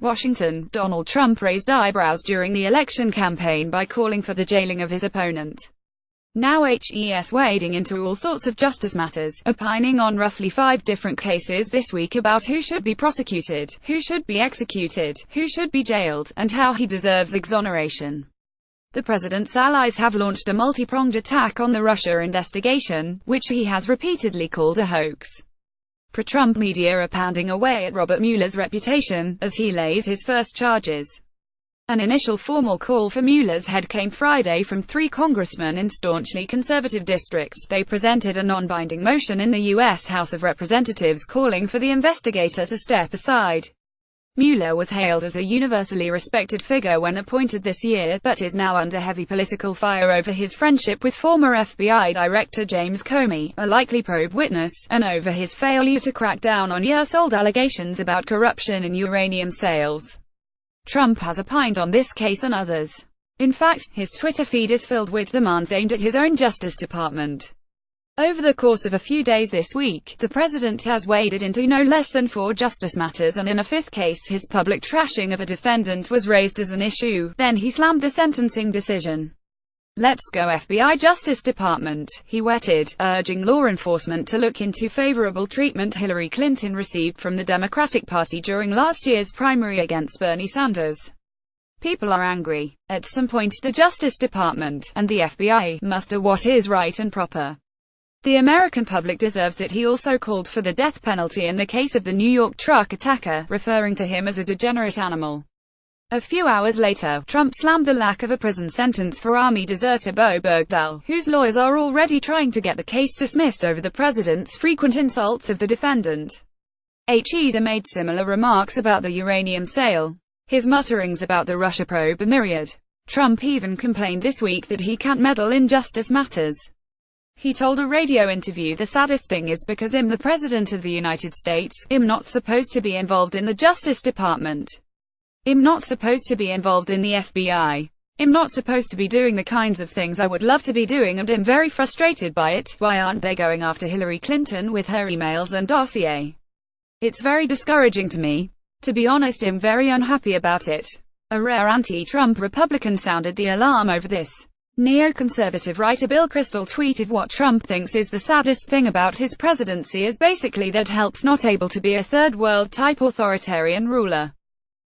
Washington, Donald Trump raised eyebrows during the election campaign by calling for the jailing of his opponent. Now he's wading into all sorts of justice matters, opining on roughly 5 different cases this week about who should be prosecuted, who should be executed, who should be jailed, and how he deserves exoneration. The president's allies have launched a multi-pronged attack on the Russia investigation, which he has repeatedly called a hoax. Pro-Trump media are pounding away at Robert Mueller's reputation, as he lays his first charges. An initial formal call for Mueller's head came Friday from 3 congressmen in staunchly conservative districts. They presented a non-binding motion in the U.S. House of Representatives calling for the investigator to step aside. Mueller was hailed as a universally respected figure when appointed this year, but is now under heavy political fire over his friendship with former FBI Director James Comey, a likely probe witness, and over his failure to crack down on years-old allegations about corruption in uranium sales. Trump has opined on this case and others. In fact, his Twitter feed is filled with demands aimed at his own Justice Department. Over the course of a few days this week, the president has waded into no less than 4 justice matters, and in a 5th case his public trashing of a defendant was raised as an issue. Then he slammed the sentencing decision. "Let's go FBI Justice Department," he wetted, urging law enforcement to look into favorable treatment Hillary Clinton received from the Democratic Party during last year's primary against Bernie Sanders. "People are angry. At some point the Justice Department, and the FBI, must do what is right and proper. The American public deserves it." He also called for the death penalty in the case of the New York truck attacker, referring to him as a degenerate animal. A few hours later, Trump slammed the lack of a prison sentence for Army deserter Bo Bergdahl, whose lawyers are already trying to get the case dismissed over the president's frequent insults of the defendant. He's made similar remarks about the uranium sale. His mutterings about the Russia probe are myriad. Trump even complained this week that he can't meddle in justice matters. He told a radio interview, "The saddest thing is because I'm the President of the United States, I'm not supposed to be involved in the Justice Department. I'm not supposed to be involved in the FBI. I'm not supposed to be doing the kinds of things I would love to be doing, and I'm very frustrated by it. Why aren't they going after Hillary Clinton with her emails and dossier? It's very discouraging to me. To be honest, I'm very unhappy about it." A rare anti-Trump Republican sounded the alarm over this. Neoconservative writer Bill Kristol tweeted, "What Trump thinks is the saddest thing about his presidency is basically that help's not able to be a third-world-type authoritarian ruler."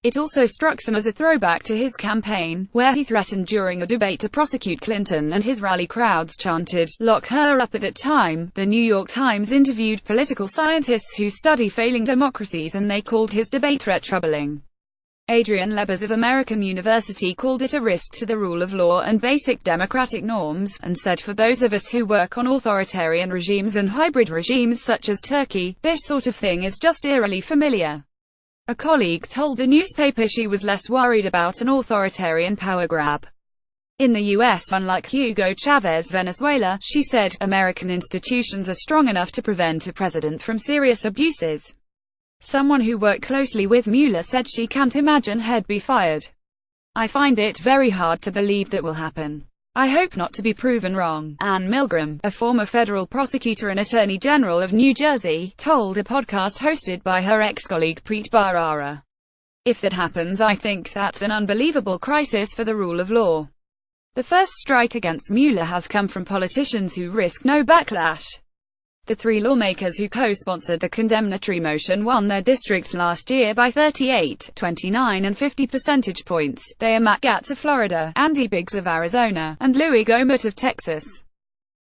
It also struck some as a throwback to his campaign, where he threatened during a debate to prosecute Clinton, and his rally crowds chanted, "Lock her up." At that time, the New York Times interviewed political scientists who study failing democracies, and they called his debate threat troubling. Adrian Lebers of American University called it a risk to the rule of law and basic democratic norms, and said, "For those of us who work on authoritarian regimes and hybrid regimes such as Turkey, this sort of thing is just eerily familiar." A colleague told the newspaper she was less worried about an authoritarian power grab in the U.S. unlike Hugo Chavez Venezuela. She said, "American institutions are strong enough to prevent a president from serious abuses." Someone who worked closely with Mueller said she can't imagine he'd be fired. "I find it very hard to believe that will happen. I hope not to be proven wrong." Ann Milgram, a former federal prosecutor and attorney general of New Jersey, told a podcast hosted by her ex-colleague Preet Bharara, "If that happens, I think that's an unbelievable crisis for the rule of law." The first strike against Mueller has come from politicians who risk no backlash. The 3 lawmakers who co-sponsored the condemnatory motion won their districts last year by 38, 29 and 50 percentage points. They are Matt Gaetz of Florida, Andy Biggs of Arizona, and Louis Gohmert of Texas.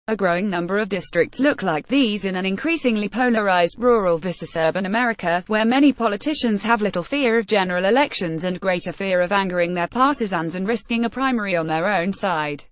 A growing number of districts look like these in an increasingly polarized rural versus urban America, where many politicians have little fear of general elections and greater fear of angering their partisans and risking a primary on their own side.